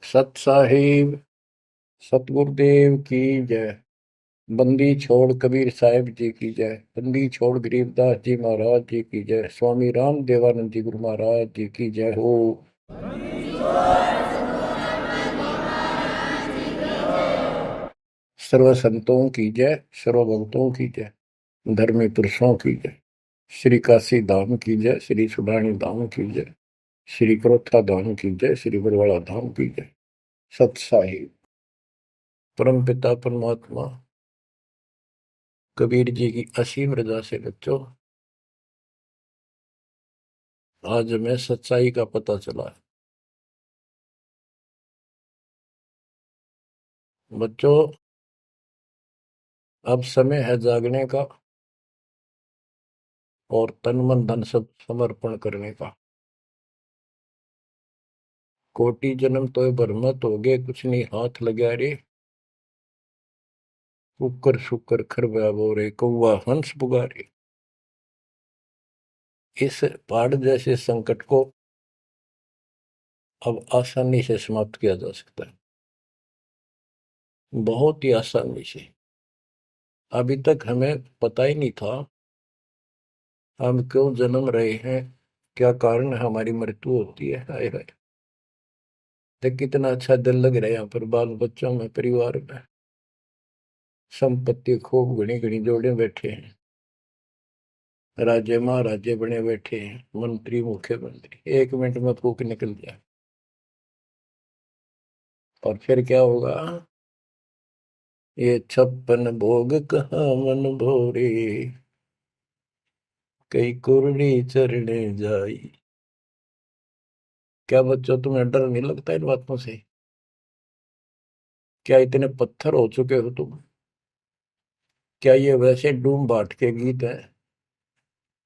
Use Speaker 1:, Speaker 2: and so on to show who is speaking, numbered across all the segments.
Speaker 1: सत साहिब सतगुरुदेव की जय। बंदी छोड़ कबीर साहिब जी की जय। बंदी छोड़ गरीबदास जी महाराज जी की जय। स्वामी राम देवानंद जी गुरु महाराज जी की जय हो। सर्व संतों की जय, सर्व भक्तों की जय, धर्मी पुरुषों की जय। श्री काशी धाम की जय, श्री सुडानी धाम की जय, श्री क्रोथा धाम की जय, श्री बरवाड़ा धाम की जय। सत साहिब परम पिता परमात्मा कबीर जी की असीम रजा से बच्चों आज हमें सच्चाई का पता चला है। बच्चों अब समय है जागने का और तन मन धन सब समर्पण करने का। कोटि जन्म तो भरमत हो गए, कुछ नहीं हाथ लगा रे। कुकर शुकर खरबा बोरे, कौवा हंस पुगारे। इस पहाड़ जैसे संकट को अब आसानी से समाप्त किया जा सकता है, बहुत ही आसानी से। अभी तक हमें पता ही नहीं था हम क्यों जन्म रहे हैं, क्या कारण है हमारी मृत्यु होती है। हाय हाय, देख कितना अच्छा दिल लग रहा है यहाँ पर, बाल बच्चों में, परिवार में। संपत्ति खूब घनी घनी जोड़े बैठे हैं, राजे महाराजे बने बैठे हैं, मंत्री मुख्यमंत्री, 1 मिनट में फूक निकल जाए। और फिर क्या होगा? ये 56 भोग कहाँ मन भोरे, कई कुर्री चरणे जाई। क्या बच्चों तुम्हें डर नहीं लगता इन बातों से? क्या इतने पत्थर हो चुके हो तुम? क्या ये वैसे डूम बाट के गीत हैं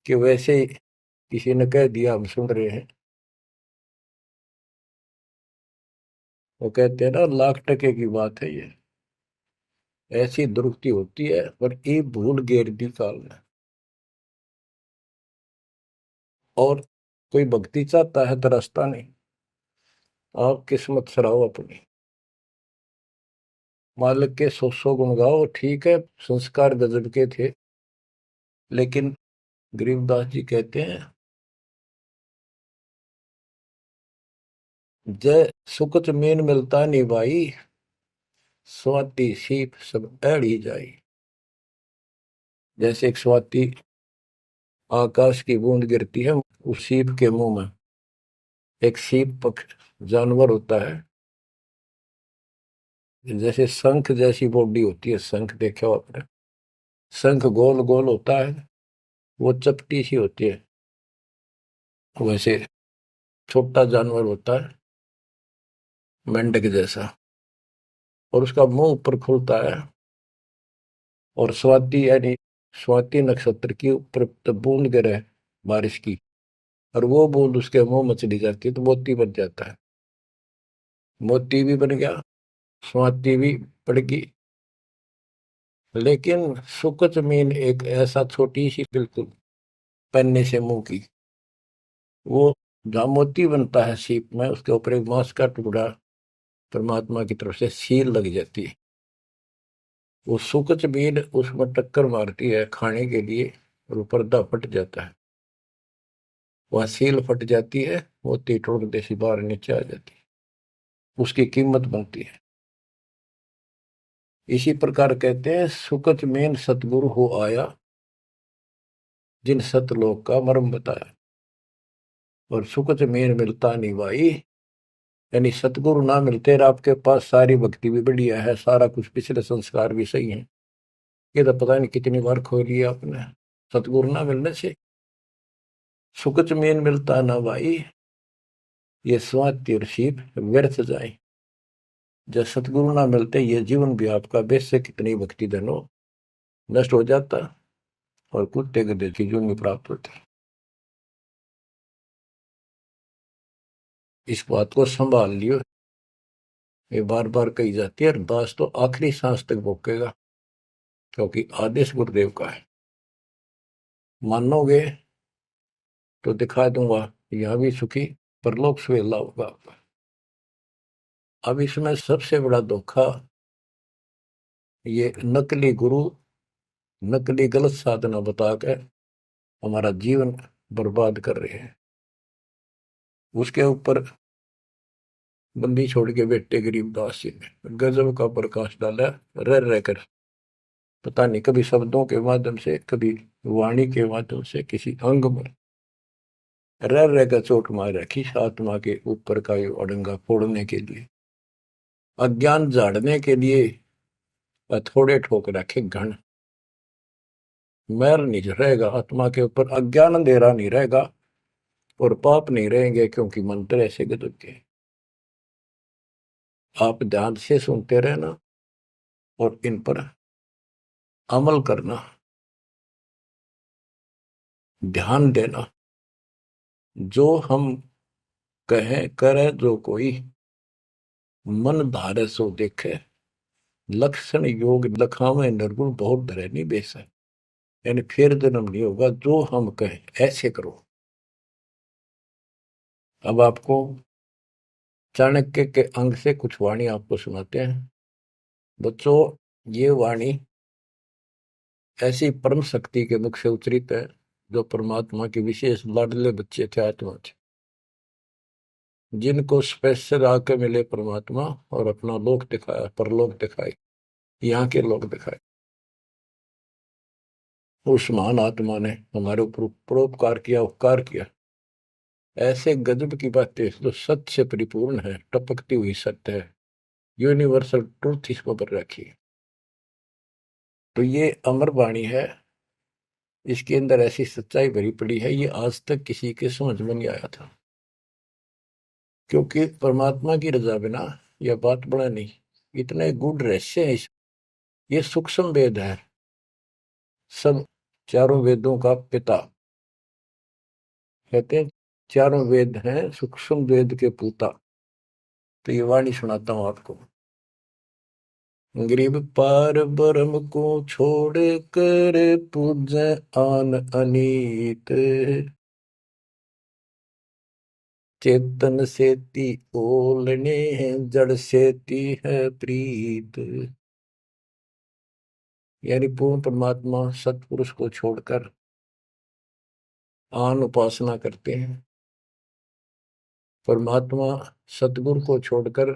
Speaker 1: कि वैसे ही किसी ने कह दिया हम सुन रहे हैं? वो कहते हैं ना, लाख टके की बात है ये। ऐसी दुरुक्ति होती है पर ये भूल गेर दी काल ने। और कोई भक्ति चाहता है तो रास्ता नहीं। आप किस्मत सराहो अपनी, मालिक के 100 गुण गाओ। ठीक है, संस्कार गजब के थे, लेकिन गरीबदास जी कहते हैं, जय सुकुच मेन मिलता नहीं भाई, स्वाति सीप सब एड़ी जाई। जैसे एक स्वाति आकाश की बूंद गिरती है उस सीप के मुंह में। एक सीप पक्ष जानवर होता है, जैसे शंख जैसी बॉडी होती है। शंख देखा हो आपने? शंख गोल गोल होता है, वो चपटी सी होती है। वैसे छोटा जानवर होता है, मेंढक जैसा, और उसका मुंह ऊपर खुलता है। और स्वाति यानी स्वाति नक्षत्र की ऊपर बूंद गिरे बारिश की, और वो बूंद उसके मुंह में चली जाती है तो मोती बन जाता है। मोती भी बन गया, स्वाति भी पड़ गई। लेकिन सुकच मीन एक ऐसा छोटी सी, बिल्कुल पन्ने से मुंह की, वो जहाँ मोती बनता है सीप में, उसके ऊपर एक मांस का टुकड़ा परमात्मा की तरफ से सील लग जाती है। वो सुकच मीन उसमें टक्कर मारती है खाने के लिए, और वो पर्दा फट जाता है। वह सील फट जाती है, मोती टुकड़े से बाहर नीचे आ जाती है, उसकी कीमत बनती है। इसी प्रकार कहते हैं, सुकच मेन सतगुरु हो आया, जिन सतलोक का मर्म बताया। और सुकच मेन मिलता नहीं भाई, यानी सतगुरु ना मिलते और आपके पास सारी भक्ति भी बढ़िया है, सारा कुछ, पिछले संस्कार भी सही है, ये तो पता नहीं कितनी बार खो लिया आपने। सतगुरु ना मिलने से सुकच मेन मिलता ना भाई, ये स्वाति और सीप व्यर्थ जाए। जब सतगुरु ना मिलते, ये जीवन भी आपका वैसे कितनी भक्ति धन हो नष्ट हो जाता, और कुत्ते गधे की जून प्राप्त होती। इस बात को संभाल लियो, ये बार बार कही जाती है। अरदास तो आखिरी सांस तक भोगेगा, क्योंकि आदेश गुरुदेव का है। मानोगे तो दिखा दूंगा, यहां भी सुखी परलोक सुहेला होगा आपका। अब इसमें सबसे बड़ा धोखा ये नकली गुरु, नकली गलत साधना बता के हमारा जीवन बर्बाद कर रहे हैं। उसके ऊपर बंदी छोड़ के बेटे गरीबदास जी ने गजब का प्रकाश डाला, रह रहकर। पता नहीं कभी शब्दों के माध्यम से, कभी वाणी के माध्यम से, किसी अंग में रह रहकर चोट मार रखी आत्मा के ऊपर का ये अड़ंगा फोड़ने के लिए, अज्ञान झाड़ने के लिए। थोड़े ठोक रखे घन, मैल नहीं रहेगा आत्मा के ऊपर, अज्ञान अंधेरा नहीं रहेगा और पाप नहीं रहेंगे, क्योंकि मंत्र ऐसे गजब के। आप ध्यान से सुनते रहना और इन पर अमल करना, ध्यान देना। जो हम कहें करे जो कोई, मन धारे सो देखे, लक्षण योग लखावे निर्गुण बहुत धरे नहीं बेस है। यानी फिर जन्म नहीं होगा, जो हम कहें ऐसे करो। अब आपको चाणक्य के अंग से कुछ वाणी आपको सुनाते हैं। बच्चों, ये वाणी ऐसी परम शक्ति के मुख से उच्चरित है, जो परमात्मा के विशेष लाडले बच्चे थे, आत्मा थे, जिनको स्पेशल आके मिले परमात्मा और अपना लोक दिखाया, परलोक दिखाए, यहाँ के लोक दिखाए। उस महान आत्मा ने हमारे ऊपर परोपकार किया, उपकार किया। ऐसे गजब की बातें जो सत्य से परिपूर्ण है, टपकती हुई सत्य है, यूनिवर्सल ट्रूथ इसको पर रखी। तो ये अमर वाणी है, इसके अंदर ऐसी सच्चाई भरी पड़ी है, ये आज तक किसी के समझ में नहीं आया था। क्योंकि परमात्मा की रजा बिना यह बात बड़ा नहीं, इतने गूढ़ रहस्य है। ये सूक्ष्म वेद है, सब चारों वेदों का पिता कहते हैं, चारों वेद हैं सूक्ष्म वेद के पूता। तो ये वाणी सुनाता हूं आपको। गरीब पार ब्रह्म को छोड़ कर पूजे आन अनीत, चेतन सेती ओलने जड़ सेती है प्रीत। यानी पूर्ण परमात्मा सतपुरुष को छोड़कर आन उपासना करते हैं, परमात्मा सतगुरु को छोड़कर,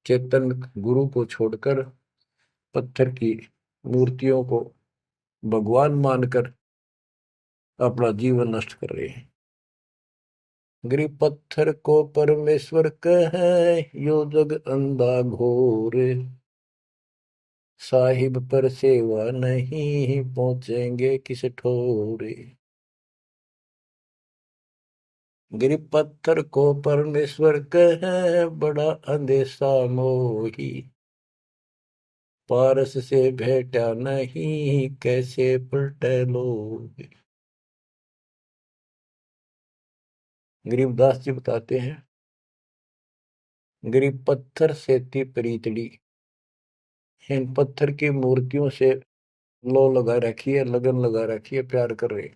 Speaker 1: चेतन गुरु को छोड़कर पत्थर की मूर्तियों को भगवान मानकर अपना जीवन नष्ट कर रहे हैं। गरीब पत्थर को परमेश्वर कहे, यो जग अंधा घोर, साहिब पर सेवा नहीं पहुंचेंगे किस ठोरे। गरीब पत्थर को परमेश्वर कहे, बड़ा अंदेशा मोही, पारस से भेटा नहीं कैसे पलटे लोग। गरीबदास जी बताते हैं, गरीब पत्थर से थी प्रीतड़ी, इन पत्थर की मूर्तियों से लो लगा रखी है, लगन लगा रखी है, प्यार कर रहे।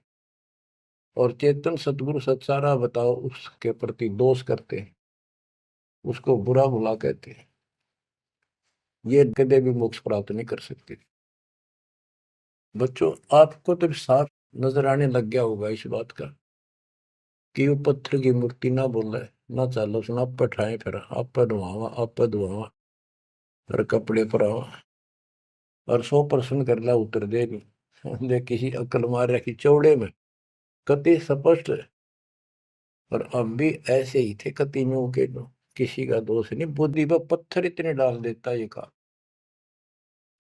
Speaker 1: और चेतन सतगुरु सत्सारा बताओ उसके प्रति दोष करते हैं, उसको बुरा भुला कहते हैं। ये कदे भी मोक्ष प्राप्त नहीं कर सकते। बच्चों, आपको तो साफ नजर आने लग गया होगा इस बात का कि वो पत्थर की मूर्ति ना बोले, ना चालो सुना, आप पठाए, फिर आप धुआवा, आप धुआवा, फिर कपड़े पर आवा और 100% कर ला उतर दे नहीं। दे किसी अकल मार रखी चौड़े में, कति स्पष्ट है। और अब भी ऐसे ही थे कति न्यू के नो, किसी का दोष नहीं, बुद्धि पर पत्थर इतने डाल देता ये का।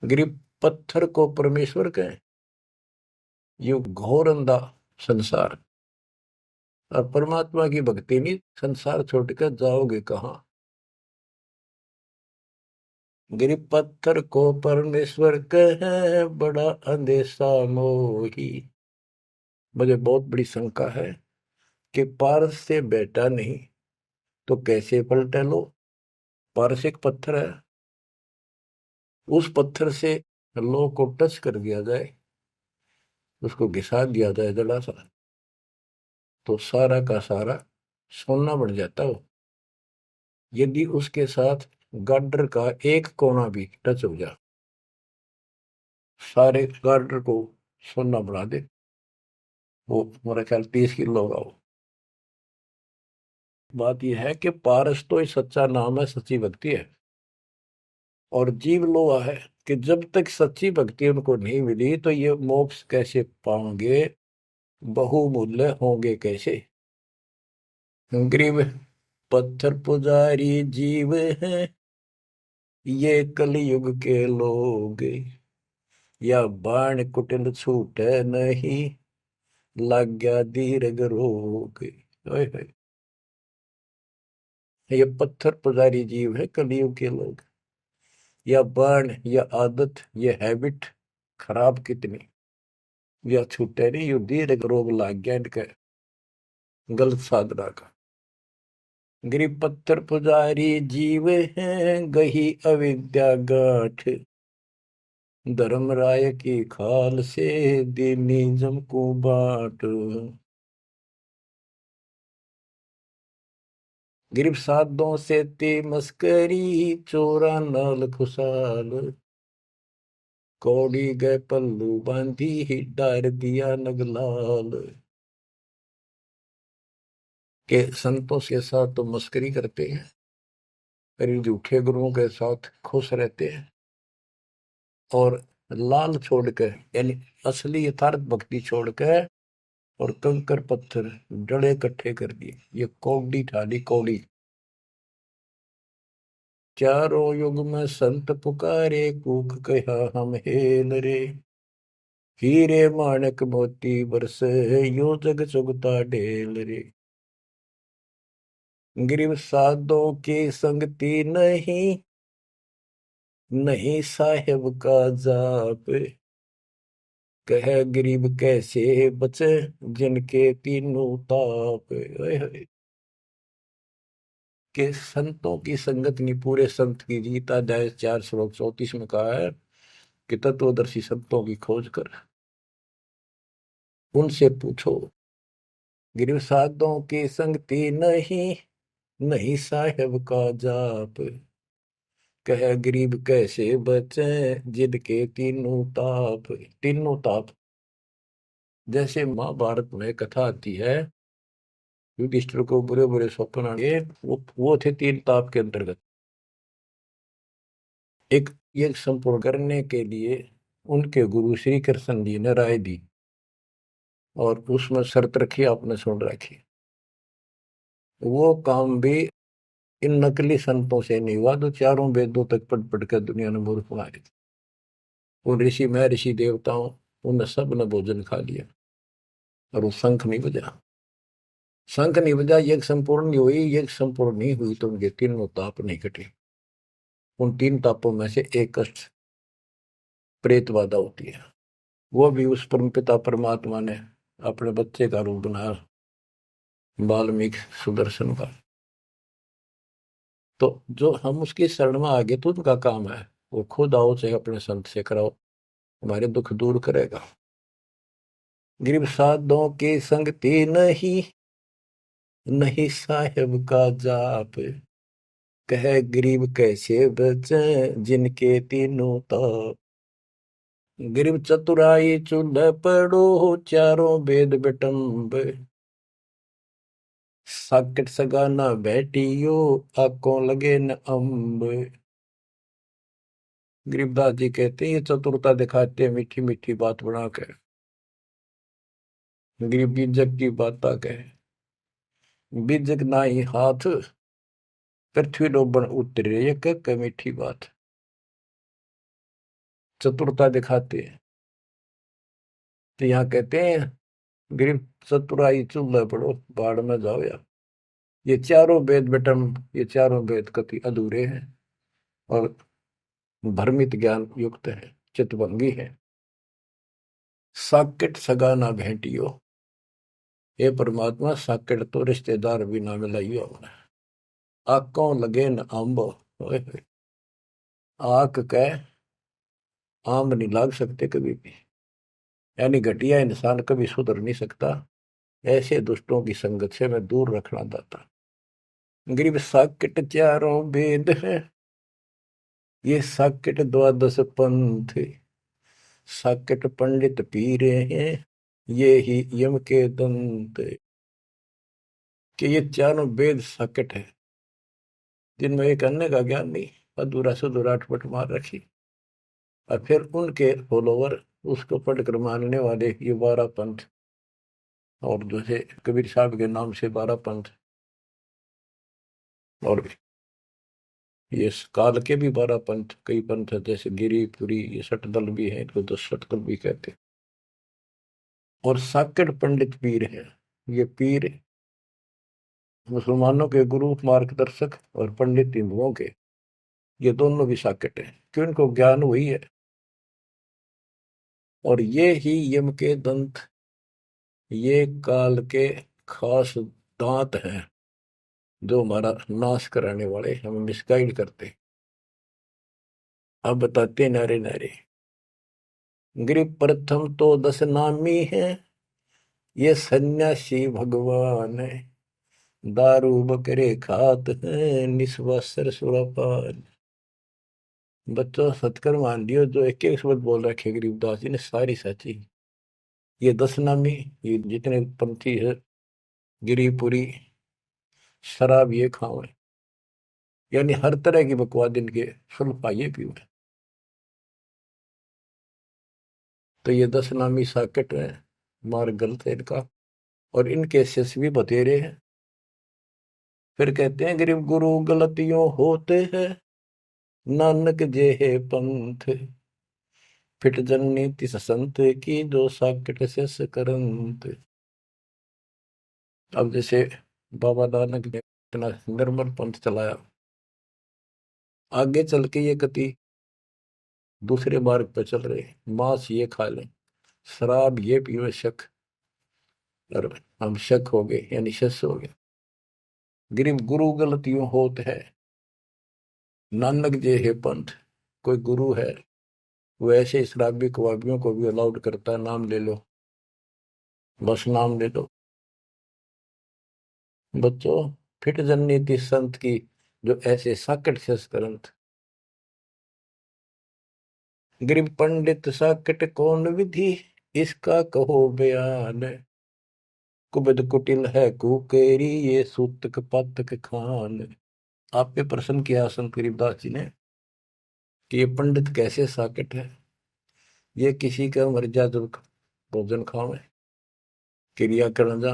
Speaker 1: गरीब पत्थर को परमेश्वर कहें, ये घोर अंधा संसार, और परमात्मा की भक्ति नहीं, संसार छोड़कर जाओगे कहाँ। गरीब पत्थर को परमेश्वर कहे, बड़ा अंदेशा मोही। मुझे बहुत बड़ी शंका है कि पारस से बेटा नहीं तो कैसे पलटे लो। पारस एक पत्थर है, उस पत्थर से लो को टच कर दिया जाए, उसको घिसा दिया जाए जरा सा, तो सारा का सारा सोना बन जाता हो। यदि उसके साथ गार्डर का एक कोना भी टच हो जाए, सारे गार्डर को सोना बना दे, वो मेरा ख्याल 30 किलो होगा वो। बात यह है कि पारस तो ही सच्चा नाम है, सच्ची भक्ति है। और जीव लोहा है कि जब तक सच्ची भक्ति उनको नहीं मिली तो ये मोक्ष कैसे पाएंगे, बहुमूल्य होंगे कैसे। गरीब पत्थर पुजारी जीव हैं ये कलयुग के लोग, या बाण कुटिल छूटे नहीं, लग गया दीर्घ रोग। ओए होए, ये पत्थर पुजारी जीव है कलयुग के लोग, या बाण या आदत ये हैबिट खराब कितनी, या छूटे नहीं, यू दीर्घ रोग लग गया इनके गलत साधना का। गरीब पत्थर पुजारी जीव हैं गही अविद्या गाठ, धर्मराय की खाल से दीनी जम को बाट। गिरब साधों से ते मस्करी, चोरा नाल खुशाल, कौड़ी गए पल्लू बांधी ही डार दिया नगलाल। के संतों के साथ तो मस्करी करते हैं, पर झूठे गुरुओं के साथ खुश रहते हैं, और लाल छोड़कर यानी असली यथार्थ भक्ति छोड़कर और कंकर पत्थर डले इकट्ठे कर दिए, ये कौड़ी ठाली कौड़ी। चारों युग में संत पुकारे, कूक कहा हम हेल रे, हीरे माणक मोती बरसे यो जग चुगता ढेल रे। गरीब साधों की संगति नहीं, नहीं साहेब का जाप, कह गरीब कैसे बचे जिनके तीनों ताप। ओए होए, के संतों की संगत नहीं, पूरे संत की जीत। अध्याय 4 श्लोक 34 में कहा है कि तत्वदर्शी संतों की खोज कर उनसे पूछो। गिरव साधों की संगति नहीं, नहीं साहेब का जाप, कह गरीब कैसे बचे जिनके तीनों ताप। तीनों ताप, जैसे महाभारत में कथा आती है, युधिष्ठिर को बुरे बुरे स्वप्न आए, वो थे तीन ताप के अंतर्गत। एक ये संपूर्ण करने के लिए उनके गुरु श्री कृष्ण जी ने राय दी, और उसमें शर्त रखी, आपने सुन रखी। वो काम भी इन नकली संतों से नहीं हुआ तो चारों वेदों तक पढ़ पढ़ कर दुनिया ने मूर्ख बनाए। उन ऋषि में ऋषि देवताओं, उन सब ने भोजन खा लिया और वो शंख नहीं बजा। शंख नहीं बजा, यज्ञ संपूर्ण नहीं हुई, यज्ञ संपूर्ण नहीं हुई तो उनके तीनों ताप नहीं कटे। उन तीन तापों में से एक कष्ट प्रेत बाधा होती है, वो भी उस परमपिता परमात्मा ने अपने बच्चे का रूप बनाया, वाल्मीकि सुदर्शन का। तो जो हम उसकी शरण में आगे तो उनका काम है, वो खुद आओ चाहे अपने संत से कराओ, हमारे दुख दूर करेगा। गरीब साधों की संगति नहीं, नहीं साहेब का जाप, कह गरीब कैसे बचे जिनके तीनों ताप। गरीब चतुराई चूल्हे पड़ो, चारों वेद बिटम्ब, साकेट सगाना बैठियो, आंखों लगे न अम्ब। गरीबदास जी कहते हैं ये चतुरता दिखाते हैं मीठी मीठी बात बना कर, गरीब बीजक की बात कहे, बीजक ना ही हाथ, पृथ्वी डोबन उतरे, ये कह मीठी बात। चतुरता दिखाते हैं, तो यहाँ कहते हैं गरीब चतुराई चूल्हे पड़ो, बाढ़ में जाओ यार। ये चारों वेद बेटम, ये चारों वेद कति अधूरे हैं और भ्रमित ज्ञान युक्त है, चितभंगी है। साकेट सगा ना भेंटियो, हे परमात्मा साकेट तो रिश्तेदार भी ना मिलाइयो हमने। आंखों लगे न आंब, आंख कह आम नहीं लाग सकते कभी भी, यानी घटिया इंसान कभी सुधर नहीं सकता। ऐसे दुष्टों की संगत से मैं दूर रखना चाहता। गरीब साकेट चारों वेद है, ये साकेट द्वादश पंथ, साकेट पंडित पीरे हैं, ये ही यम के दंत। कि ये चारों वेद साकेट है, जिनमें एक अन्य का ज्ञान नहीं, अधूरा सुधूरा अटपट मार रखी। और फिर उनके फॉलोवर उसको पढ़कर मानने वाले ये 12 पंथ, और जैसे कबीर साहब के नाम से 12 पंथ, और ये काल के भी 12 पंथ, कई पंथ है, जैसे गिरिपुरी, ये सटदल भी है, इनको 10 सटदल भी कहते हैं। और साकेट पंडित पीर है, ये पीर मुसलमानों के गुरु मार्गदर्शक और पंडित हिंदुओं के, ये दोनों भी साकेट है, क्यों इनको ज्ञान वही है। और ये ही यम के दंत, ये काल के खास दांत हैं, जो हमारा नाश कराने वाले, हमें मिसगाइड करते। अब बताते नारे नारे। गिरि प्रथम तो 10 नामी है, ये सन्यासी भगवान है, दारू बकरे खात है, निस्वासर सुरापान। बच्चों सत्कर मान लियो, जो एक एक शब्द बोल रखे गरीबदास जी ने सारी सच्ची। ये 10 नामी, ये जितने पंथी है, गिरिपुरी, शराब ये खाओ, यानी हर तरह की बकवाद इनके सुन पाइए पीवे। तो ये 10 नामी साकेट है, मार्ग गलत है इनका, और इनके शिष्य भी बतेरे हैं। फिर कहते हैं गरीब गुरु गलतियों होते हैं, नानक जे है पंथ, फिट जननी तिस संत की, जो साकेट शिष करंत। अब जैसे बाबा नानक ने इतना निर्मल पंथ चलाया, आगे चल के ये कति दूसरे मार्ग पर चल रहे, मांस ये खा लें, शराब ये पीवे शक, और हम शक हो गए, यानी शस हो गए। गरीब गुरु गलतियों होत है, नानक जे है पंथ। कोई गुरु है, वो ऐसे शराबी कबाबियों को भी अलाउड करता है, नाम ले लो, बस नाम ले लो। बच्चों फिट जननीति संत की, जो ऐसे साकट शस करंत। गरीब पंडित साकट कौन विधि, इसका कहो बयान, कुबद कुटिल है कुकेरी, ये सूतक पातक खान। आप पे प्रश्न किया संत गरीबदास जी ने कि ये पंडित कैसे साकट है, ये किसी का मर्यादा भोजन खावे, क्रिया करना जा,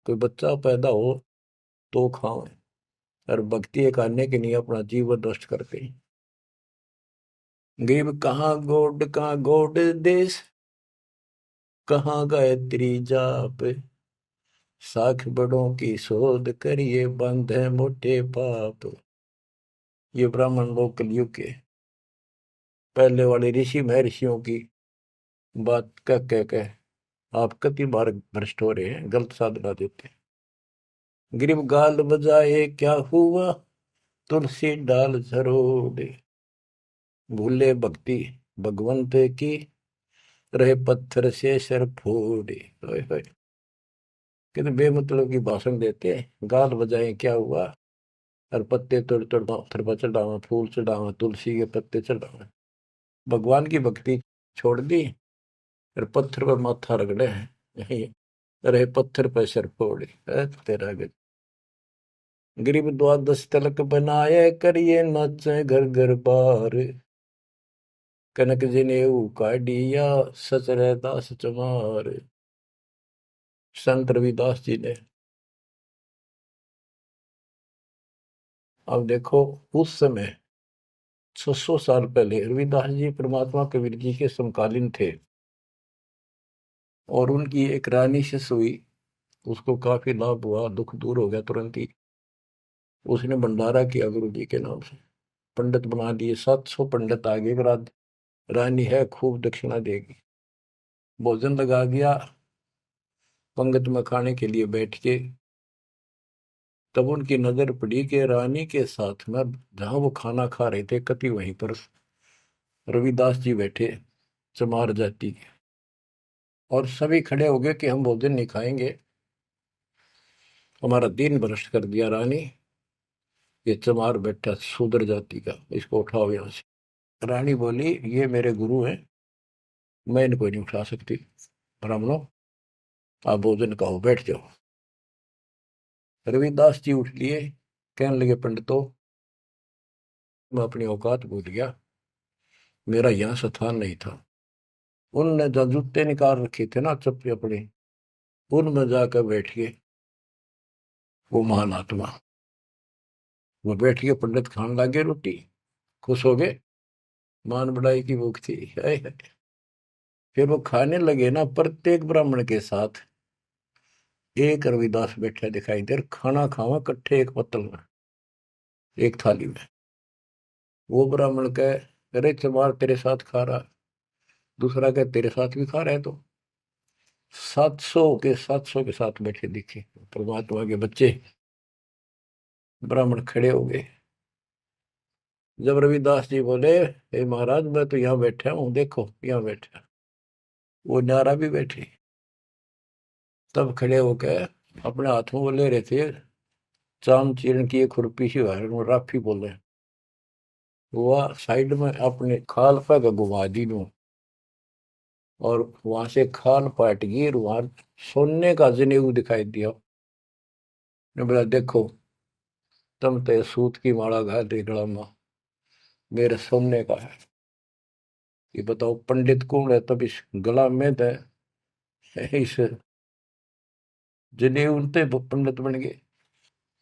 Speaker 1: कोई बच्चा पैदा हो तो खावे, और भक्ति करने के लिए अपना जीवन नष्ट करते हैं। गरीब कहाँ गोड देश, कहाँ गायत्री जाप, साख बड़ों की शोध करिए, बंधे मोटे पाप। ये ब्राह्मण लोग कलयुग के पहले वाले ऋषि महर्षियों की बात कह आप कति बार भ्रष्ट हो रहे हैं, गलत साधना देते हैं। गरीब गाल बजाए क्या हुआ, तुलसी डाल झरोड़े, भूले भक्ति भगवंत की, रहे पत्थर से सर फोड़े। कितने बेमतलब की भाषण देते हैं, गाल बजाए क्या हुआ, और पत्ते तोड़ तोड़ पत्थर पर चढ़ावा, फूल चढ़ावा, तुलसी के पत्ते चढ़ावा, भगवान की भक्ति छोड़ दी, और पत्थर पर माथा रगड़े हैं, यही रहे पत्थर पर सर फोड़े। तेरा गज गरीब द्वादश तलक बनाए, करिए नाचे घर घर बार, कनक जनेऊ काढ़िया, सच दास चमार। संत रविदास जी ने, अब देखो उस समय 600 साल पहले रविदास जी परमात्मा कबीर जी के समकालीन थे, और उनकी एक रानी शिष्य हुई, उसको काफी लाभ हुआ, दुख दूर हो गया तुरंत ही। उसने भंडारा किया गुरु जी के नाम से, पंडित बना दिए, 700 पंडित आगे, रानी है खूब दक्षिणा देगी। भोजन लगा दिया, पंगत में खाने के लिए बैठ के, तब उनकी नजर पड़ी कि रानी के साथ में जहां वो खाना खा रहे थे, कति वहीं पर रविदास जी बैठे, चमार जाति के। और सभी खड़े हो गए कि हम भोजन नहीं खाएंगे, हमारा दिन भ्रष्ट कर दिया रानी, ये चमार बैठा शूद्र जाति का, इसको उठाओ यहाँ से। रानी बोली ये मेरे गुरु हैं, मैं इनको नहीं उठा सकती। ब्राह्मणों आप भोजन कहो, बैठ जाओ। रविदास जी उठ लिए, कहने लगे पंडितों मैं अपनी औकात भूल गया, मेरा यहाँ स्थान नहीं था। उनने जो जूते निकाल रखे थे ना चप्पे अपने, उनमें जाकर बैठ गए वो महान आत्मा। वो बैठ के पंडित खाने लगे रोटी, खुश हो गए, मान बढ़ाई की भूख थी। हाय हाय। फिर वो खाने लगे ना, प्रत्येक ब्राह्मण के साथ एक रविदास बैठा दिखाई दे, खाना खावा कट्ठे एक पत्तल में, एक थाली में। वो ब्राह्मण कहे अरे चमार तेरे साथ खा रहा, दूसरा कहे तेरे साथ भी खा रहे, तो 700 के साथ बैठे दिखे परमात्मा के बच्चे। ब्राह्मण खड़े हो गए। जब रविदास जी बोले हे महाराज मैं तो यहाँ बैठा हूँ, देखो यहाँ बैठा, वो नारा भी बैठे। तब खड़े होकर अपने हाथों में ले रहे थे चाम चीरण की एक खुरपी सी राफी बोले, वह साइड में अपने खाल पर घुमा दी नू, और वहां से खाल पाट गई, वहां सोने का जनेऊ दिखाई दिया। ने बोला देखो तुम तो सूत की माला घाल रही गला में, मेरे सोने का है। ये बताओ पंडित कौन है, तब इस गला में तो इस जनेऊ ते पंडित बन गए।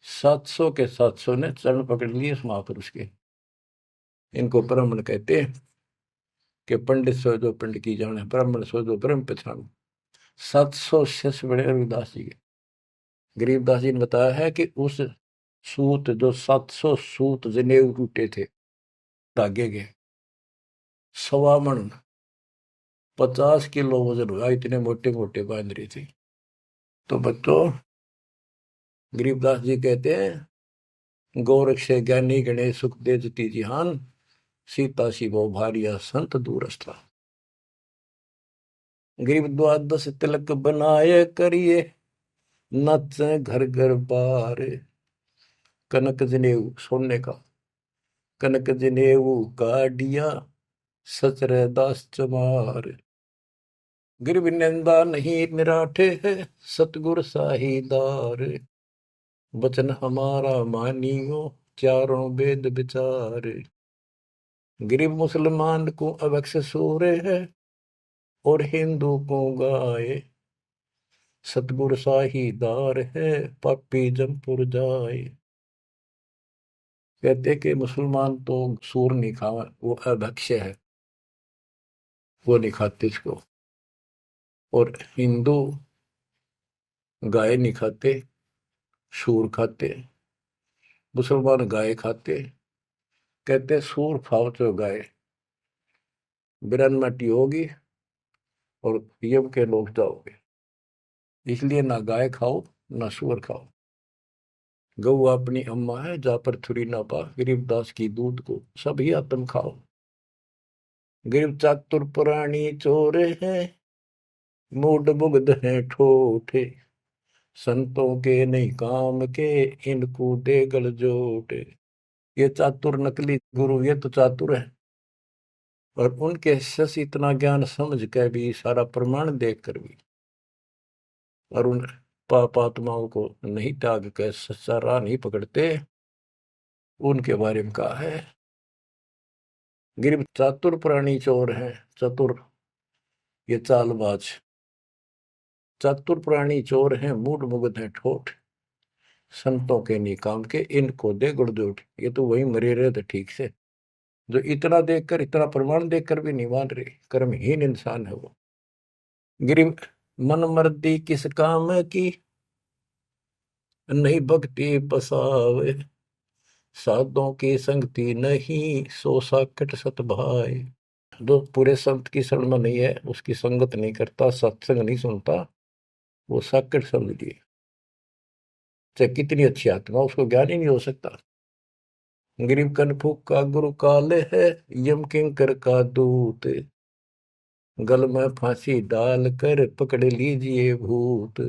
Speaker 1: 700 के 700 ने चरण पकड़ लिए इस महापुरुष के। इनको ब्राह्मण कहते हैं कि पंडित सो जो पिंड की जाने, ब्राह्मण सो जो ब्रह्म पहचान। 700 शिष्य बड़े रविदास जी के। गरीबदास जी ने बताया है कि उस सूत जो 700 सूत जनेऊ टूटे थे धागे के, 1.25 मन 50 किलो वजन हुआ, इतने मोटे मोटे बांध रही थी। तो बच्चों गरीबदास जी कहते हैं गोरख से ज्ञानी गणेश सुख दे जती जिहान, सीता शिवो भारिया संत दूरस्था। गरीब द्वादश तिलक बनाए करिए, नच घर घर बार। कनक जनेऊ सोने का, कनक जनेऊ काडिया, सचरे दास चमार। गिरव निंदा नहीं निराठे है, सतगुर साहीदार। वचन हमारा मानियो, चारों वेद विचार। गरीब मुसलमान को अवक्ष सूरे है, और हिंदू को गाए। सतगुर साहीदार है, पापी जमपुर जाए। कहते कि मुसलमान तो सूर नहीं खावा, वो अभक्ष्य है, वो नहीं खाते इसको। और हिंदू गाय नहीं खाते, सूर खाते। मुसलमान गाय खाते। कहते सूर खाओ तो गाय बिरन मटी होगी और यम के लोग जाओगे, इसलिए ना गाय खाओ ना सूअर खाओ। गऊ अपनी अम्मा है, जा पर थुरी ना पा, गरीबदास की दूध को सभी आत्म खाओ। गरीब चातुर पुरानी चोरे हैं, मूड मुग्ध है ठोठे। संतों के नहीं काम के, इनको दे गल जोटे। ये चातुर नकली गुरु ये तो चातुर है, और उनके शिष्य इतना ज्ञान समझ के भी, सारा प्रमाण देख कर भी, और उन पाप आत्माओं को नहीं त्याग कर सच्चा राह नहीं पकड़ते। उनके बारे में कहा है गिर चातुर प्राणी चोर है। चतुर ये चालबाज, चातुर प्राणी चोर हैं, मूड मुग्ध है ठोठ। संतों के नहीं काम के, इनको दे गुड़जोट। ये तो वही मरे रहे थे ठीक से, जो इतना देखकर, इतना प्रमाण देखकर भी नहीं मान रहे, कर्महीन इंसान है वो। गिरी मन मर्दी किस काम की, नहीं भक्ति पसावे। साधों की संगति नहीं, सो साकट सत भाई। जो पूरे संत की शरण में नहीं है, उसकी संगत नहीं करता, सत्संग नहीं सुनता, वो साकट समझ लिए। चाहे कितनी अच्छी आत्मा, उसको ज्ञान ही नहीं हो सकता। गरीब कनफूक का गुरु काले है, यम किंकर का दूत। गल में फांसी डाल कर पकड़ लीजिए भूत।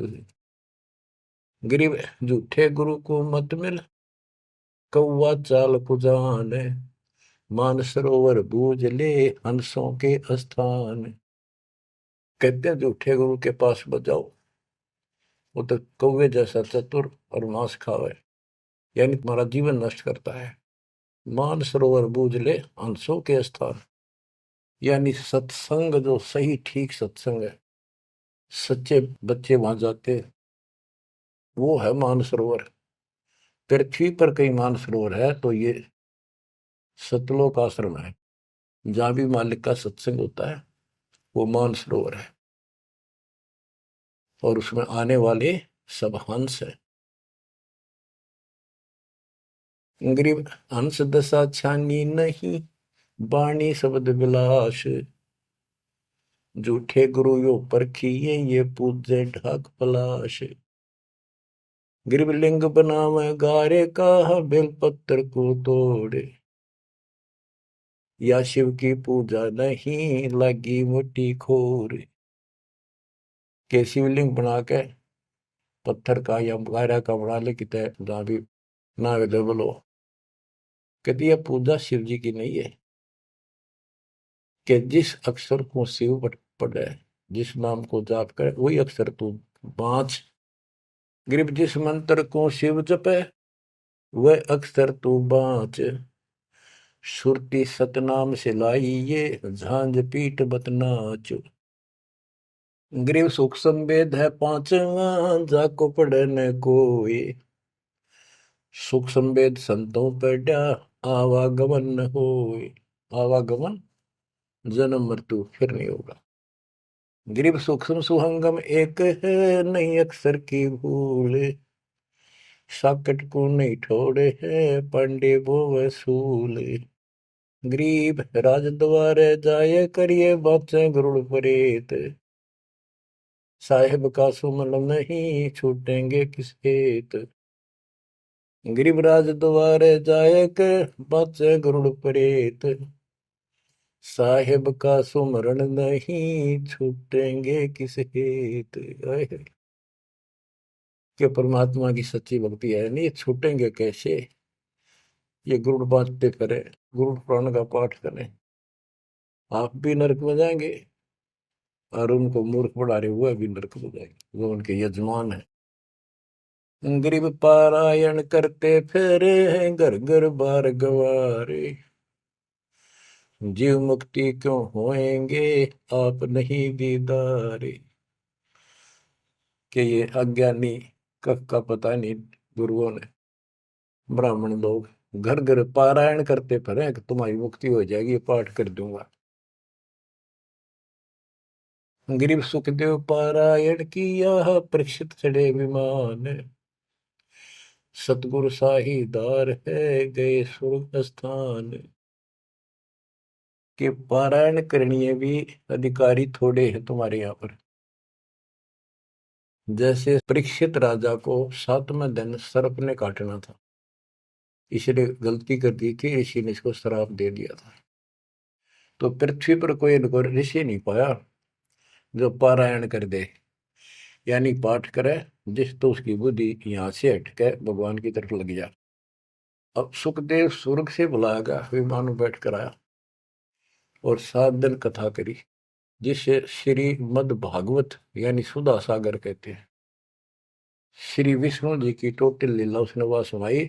Speaker 1: गरीब झूठे गुरु को मत मिल, कौवा चाल कुजान, मानसरोवर बूझ ले हंसों के स्थान। कहते हैं झूठे गुरु के पास बजाओ, वो तो कौवे जैसा चतुर और मांस खावे, यानी तुम्हारा जीवन नष्ट करता है। मानसरोवर बूझ ले हंसों के स्थान, यानी सत्संग जो सही ठीक सत्संग है, सच्चे बच्चे वहां जाते, वो है मानसरोवर। पृथ्वी पर कई मानसरोवर है, तो ये सतलोक आश्रम है, जहां भी मालिक का सत्संग होता है, वो मानसरोवर है। और उसमें आने वाले सब हंस है। गरीब हंस दशा छानी नहीं, बाणी शब्द विलास। झूठे गुरु यो परखिए, ये पूजे ढाक पलाश। गरीब लिंग बनावे गारे का, बेलपत्र को तोड़े। या शिव की पूजा नहीं, लगी मोटी खोर। के शिवलिंग बना के पत्थर का या गारा का बना ले, कितने जहां भी ना अवेलेबल हो, कहती है पूजा शिव जी की नहीं है। कि जिस अक्षर को शिव पढ़े, जिस नाम को जाप करे, वही अक्षर तू बाँच। गरीब जिस मंत्र को शिव जपे, वह अक्षर तू बाँच। सुरती सतनाम से लाई ये, झांझ पीठ बतनाच। गरीब सुख संवेद है पांचवा, जाको पढ़े न कोई। सुख संवेद संतों पढ़ा, आवागमन न होए। आवागमन जन्म मृत्यु फिर नहीं होगा। गरीब सूक्ष्म सुहंगम एक है, नहीं अक्षर की भूल। साकट को नहीं ठोड़े है, पांडे वो वसूल। गरीब राज द्वारे जाए, करिए बातें गरुड़ परेत। साहेब का सुमन नहीं, छूटेंगे किस हेत। गरीब राज द्वारे जाए, कर बातें गरुड़ परेत। साहेब का सुमरण नहीं, छूटेंगे किस हेत। कि परमात्मा की सच्ची भक्ति है नहीं, छूटेंगे कैसे। ये गुरुड़ बांटते करें, गुरुड़ पुराण का पाठ करें, आप भी नरक में जाएंगे, और उनको मूर्ख बना रहे हुए भी नरक में जाएंगे, वो उनके यजमान है। गरीब पारायण करते फिरे हैं, घर घर बार गवारे। जीव मुक्ति क्यों होएंगे, आप नहीं दीदारे। कि ये अज्ञानी का पता नहीं, गुरुओं ने, ब्राह्मण लोग घर घर पारायण करते फिरे कि तुम्हारी मुक्ति हो जाएगी, पाठ कर दूंगा। गरीब सुखदेव पारायण किया, परीक्षित चढ़े विमान। सतगुरु साहीदार है, गए स्वर्ग स्थान। के पारायण करनी भी अधिकारी थोड़े हैं तुम्हारे यहाँ पर। जैसे परीक्षित राजा को 7वें दिन सर्प ने काटना था, इसलिए गलती कर दी थी, ऋषि ने इसको श्राप दे दिया था। तो पृथ्वी पर कोई ऋषि नहीं पाया जो पारायण कर दे, यानी पाठ करे, जिस तो उसकी बुद्धि यहाँ से हटके भगवान की तरफ लग जा। अब सुखदेव स्वर्ग से बुलाया, विमान में बैठ कर आया और 7 दिन कथा करी, जिसे श्रीमद् भागवत यानी सुधा सागर कहते हैं। श्री विष्णु जी की टोटल लीला उसने वह सुनाई।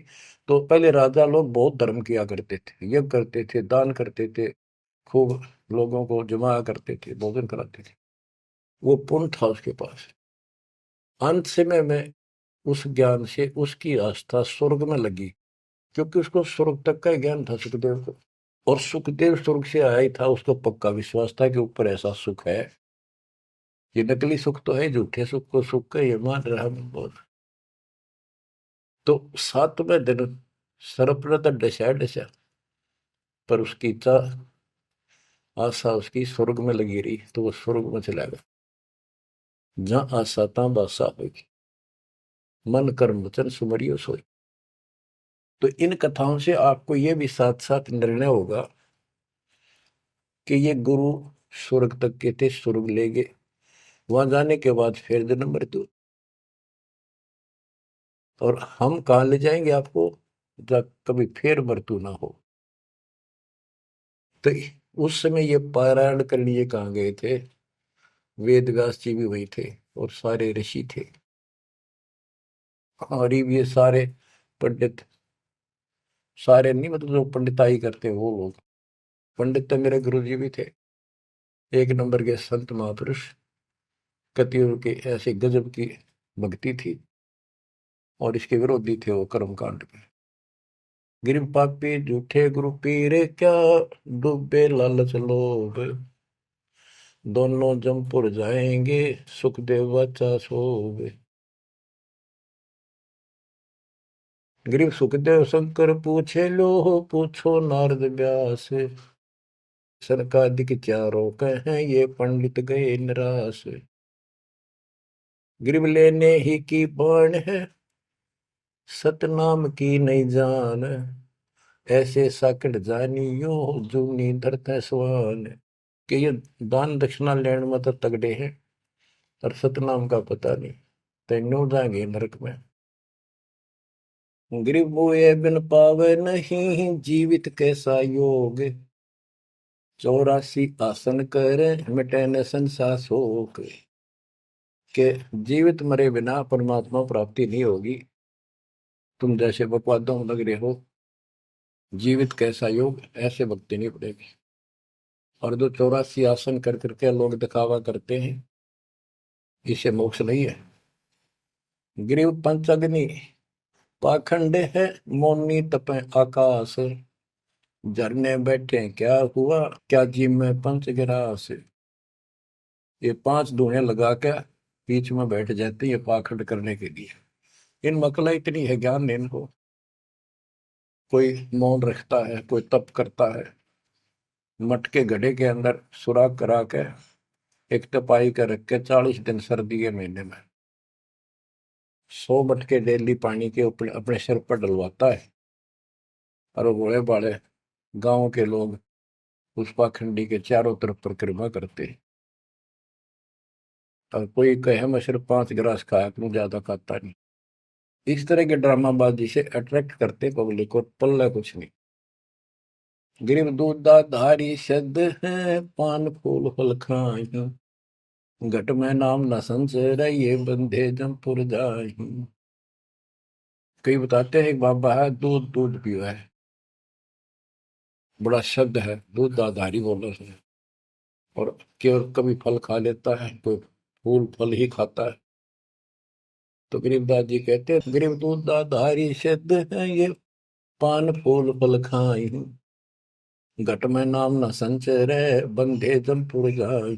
Speaker 1: तो पहले राजा लोग बहुत धर्म किया करते थे, यज्ञ करते थे, दान करते थे, खूब लोगों को जमा करते थे, भोजन कराते थे, वो पुण्य था उसके पास। अंत समय में उस ज्ञान से उसकी आस्था स्वर्ग में लगी, क्योंकि उसको स्वर्ग तक का ज्ञान था सुखदेव को। और सुखदेव स्वर्ग से आया ही था, उसको पक्का विश्वास था कि ऊपर ऐसा सुख है। ये नकली सुख तो है, झूठे सुख को सुख का ये मान रहा बहुत। तो 7वें दिन सर्प ने तो डसा डसा, पर उसकी इच्छा आशा उसकी स्वर्ग में लगी रही, तो वो स्वर्ग में चला गया। जहां आशा तहां बासा होगी, मन कर्म वचन सुमरियो सोई। तो इन कथाओं से आपको ये भी साथ साथ निर्णय होगा कि ये गुरु स्वर्ग तक के थे, स्वर्ग ले गए, वहां जाने के बाद फिर जन्म मृत्यु। और हम कहाँ ले जाएंगे आपको, जब कभी फिर मृत्यु ना हो। तो उस समय ये पारायण करने ये कहाँ गए थे? वेद व्यास जी भी वही थे और सारे ऋषि थे, और ये सारे पंडित, सारे नहीं मतलब जो पंडिताई करते वो लोग। पंडित तो मेरे गुरु जी भी थे, एक नंबर के संत महापुरुष। कतियों की ऐसी गजब की भक्ति थी, और इसके विरोधी थे वो कर्म कांड के। गिर पापी झूठे गुरु पीरे क्या, डूबे लालच लोभ, दोनों जमपुर जाएंगे, सुखदेव वाचा सोवे। ग्रीव सुखदेव शंकर पूछे लो, पूछो नारद व्यास, सनकादिक चारों कहें ये पंडित गए निराश। ग्रीव लेने ही की बाण है, सतनाम की नहीं जान, ऐसे साकड़ जानियो, जूनी धरते स्वान। कि ये दान दक्षिणा लेने में तो तगड़े हैं, और सतनाम का पता नहीं, तेनों जाएंगे नरक में। ग्रीव मोए बिन पावे नहीं, जीवित कैसा योग, 84 आसन करे, मिटे न संसार शोक। के जीवित मरे बिना परमात्मा प्राप्ति नहीं होगी। तुम जैसे बकवादों में लग रहे हो, जीवित कैसा योग, ऐसे भक्ति नहीं पड़ेगी। और जो 84 आसन कर करके लोग दिखावा करते हैं, इसे मोक्ष नहीं है। ग्रीव पंचअग्नि पाखंड है, मौनी तपे आकाश, झरने बैठे क्या हुआ, क्या जी में पंच गिरास। ये 5 धुएं लगा के बीच में बैठ जाते हैं, ये पाखंड करने के लिए। इन मकला इतनी है ज्ञान नहीं इनको। कोई मौन रखता है, कोई तप करता है, मटके घड़े के अंदर सुराख करा के एक तपाई कर रख के 40 दिन सर्दी के महीने में 100 मटके डेली पानी के ऊपर अपने सिर पर डलवाता है, और वो बड़े बड़े गांव के लोग उस पाखंडी के चारों तरफ परिक्रमा करते हैं। और कोई कहे मैं सिर्फ 5 गिलास खाया करूं, ज्यादा खाता नहीं। इस तरह के ड्रामाबाजी से अट्रैक्ट करते पब्लिक को, पल्ला कुछ नहीं। गिरिव दूधा धारी शब्द है, पान फूल फल खाई, घट में नाम न संचय, ये बंधे जमपुर जाई। कई बताते हैं एक बाबा है, दूध दूध पियो है, बड़ा शब्द है, दूध दाधारी बोलो है। और केवल कभी फल खा लेता है, कोई फूल फल ही खाता है। तो गरीबदास जी कहते हैं, गरीब दूध दाधारी शब्द है, ये पान फूल फल खाई, घट में नाम न संचय रहे, बंधे जमपुर जाई।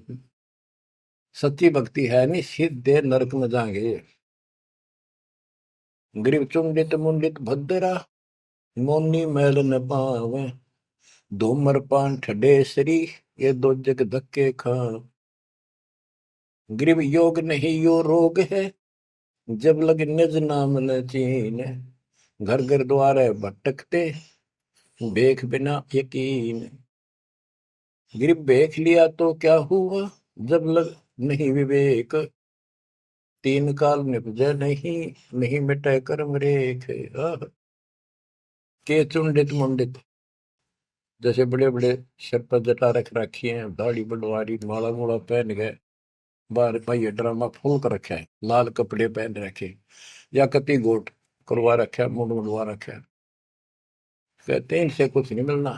Speaker 1: सच्ची भक्ति है नहीं, सीधे नरक में जाएंगे। ग्रीव चुंडित मुंडित भद्रा, मोनी मैल न पावे, धूमर पान ठडेसरी, ये दो जग धक्के खा। ग्रीव योग नहीं यो रोग है, जब लग निज नाम न चीन, घर घर द्वारे भटकते, बेख बिना यकीन। ग्रीव बेख लिया तो क्या हुआ, जब लग नहीं विवेक, 3 काल निपजे नहीं, नहीं मिटे कर्म रेख। के चुंडित मुंडित, जैसे बड़े बड़े सिर पर जटा रख रखी है, दाढ़ी बड़वारी, माला मूला पहन गए, बाहर भाई ड्रामा फूल कर रखा है, लाल कपड़े पहन रखे, या कति गोट करवा रखा है, मुंड मुंडवा रखा है। कहते हैं इनसे कुछ नहीं मिलना।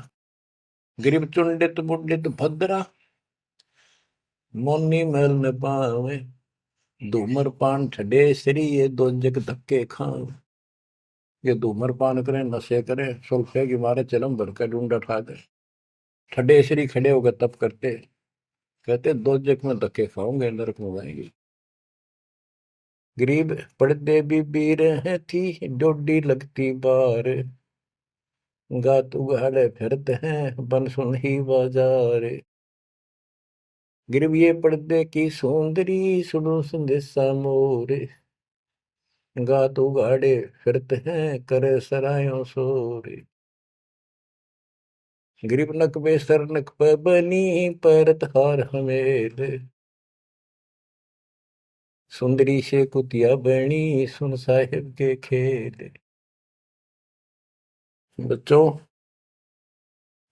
Speaker 1: गरीब चुंडित मुंडित भद्रा, मोनी मैल न पावे, धूमर पान ठडे श्री, ये दो जग धक्के खाओ। ये धूमर पान करें, नशे करें, सुल्फे की मारे चलम भर कर ढूंढ उठा दे, ठडे श्री खड़े होकर तप करते, कहते 2 जग में धक्के खाओगे, नरक में जाएंगे। गरीब पड़ते भी बीर है थी, डोडी लगती बार, गात उगाड़े फिरते हैं, बन सुन ही बाजार। गरीब ये पर्दे की सौंदरी, सुनो संदेशा मोर, गात उगाड़े फिरते हैं, करे सरायों शोर। गरीब नक बेसर नक पे बनी, पैरत हार हमेल, सुंदरी से कुतिया बनी, सुन साहिब के खेल। बच्चों,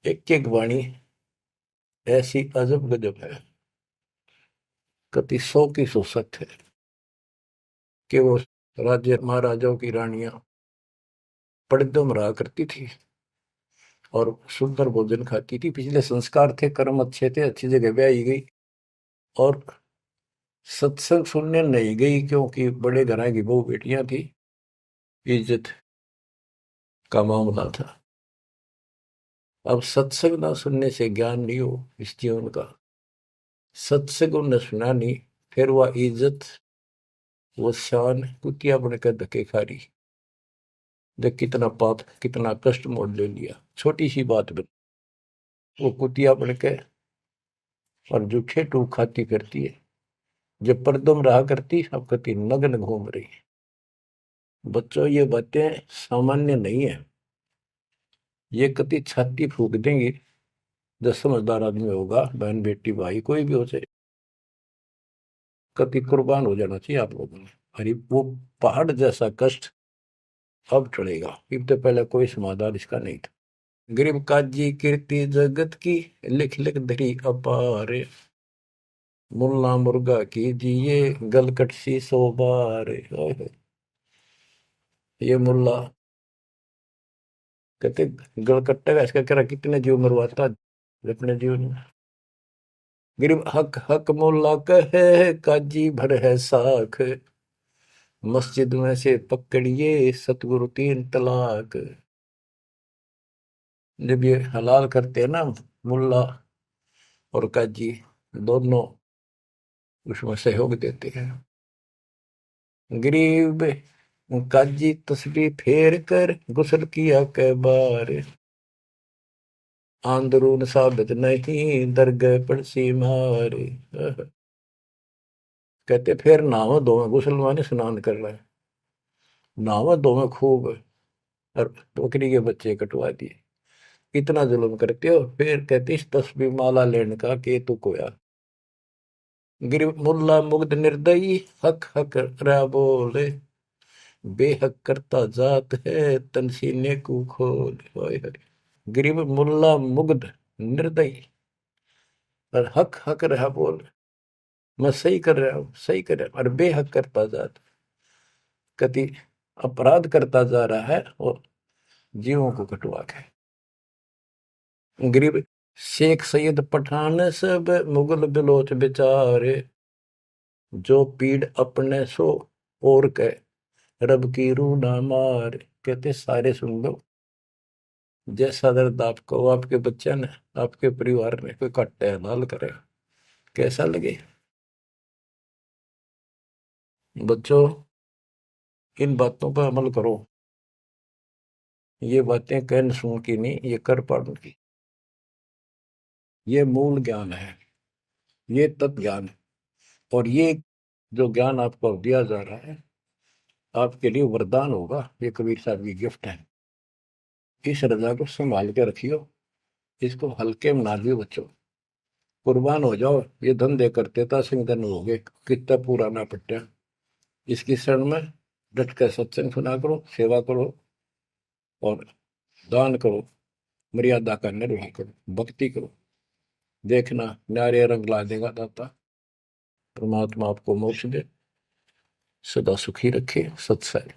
Speaker 1: एक एक वाणी ऐसी अजब गजब है, कति 100 की 100 सत्य है कि वो राज्य महाराजाओं की रानियां पर्दों में रहा करती थी और सुंदर भोजन खाती थी। पिछले संस्कार थे, कर्म अच्छे थे, अच्छी जगह ब्याही गई और सत्संग सुनने नहीं गई क्योंकि बड़े घरां की बहू बेटियां थी, इज्जत का मामला था। अब सत्संग ना सुनने से ज्ञान नहीं हो इस जीवन का, सत्संग उन्हें सुना नहीं, फिर वह इज्जत वो शान कुतिया बनकर धक्के खा रही। देख कितना पाप, कितना कष्ट मोड़ ले लिया छोटी सी बात बन, वो कुतिया बनके और जूठे टूक खाती फिरती है। जब पर्दों में रहा करती अब कति नग्न घूम रही है। बच्चों, ये बातें सामान्य नहीं है, ये कति छाती फूक देंगी। जो समझदार आदमी होगा, बहन बेटी भाई कोई भी हो जाए, कति कुर्बान हो जाना चाहिए आप लोगों ने। अरे वो पहाड़ जैसा कष्ट अब चढ़ेगा, इससे पहले कोई समाधान इसका नहीं था। गरीब काजी कीर्ति जगत की, लिख लिख धरी अपार, मुल्ला मुर्गा कीजिए गलकट सी 100 बार। ये मुल्ला कहते गलकट्टा का इसका कह कितने जीव मरवाता अपने जीवन में। गरीब हक हक मुल्ला कहे काजी भर है साख, मस्जिद में से पकड़िए सतगुरु 3 तलाक। जब ये हलाल करते हैं ना मुल्ला और काजी दोनों, उसमें सहयोग देते हैं। गरीब काजी तस्बीह फेर कर गुस्ल किया कै बार, आंदरून साबित नहीं दरगह पड़सी मार। कहते फिर नहावा धोवे, गुस्ल माने स्नान कर रहा है, नहावा धोवे खूब और बकरी के बच्चे कटवा दिए। इतना जुल्म करते हो, फिर कहते इस तस्बीह माला लेने का के तू कोया। गिर मुल्ला मुग्ध निर्दयी हक हक रा बोले, बेहक करता जात है तनसीने को खोल। गरीब मुल्ला मुग्ध निर्दयी और हक हक रहा बोल, मैं सही कर रहा हूं, सही कर रहा हूं, और बेहक करता जात, कति अपराध करता जा रहा है और जीवों को कटवा के। गरीब शेख सैयद पठान सब मुगल बिलोच बेचारे, जो पीड़ अपने सो और कह रब की रूह ना मार। कहते सारे सुन लो, जैसा दर्द आपको आपके बच्चे ने, आपके परिवार में कोई कट्टे हलाल करे, कैसा लगे। बच्चों, इन बातों पर अमल करो। ये बातें कहन सुन की नहीं, ये कर पाड़न की। ये मूल ज्ञान है, ये तत्व ज्ञान है, और ये जो ज्ञान आपको दिया जा रहा है आपके लिए वरदान होगा। ये कबीर साहब की गिफ्ट है। इस रजा को संभाल के रखियो, इसको हल्के में ना लियो बच्चों, कुर्बान हो जाओ। ये धंधे करते था सिंह धन हो गए, कितना पुराना पट्टा। इसकी शरण में डट कर सत्संग सुना करो, सेवा करो और दान करो, मर्यादा का निर्वाह करो, भक्ति करो। देखना न्यारे रंग ला देगा दाता। परमात्मा आपको मोक्ष दे, सदा सुखी रखे। सत्संग।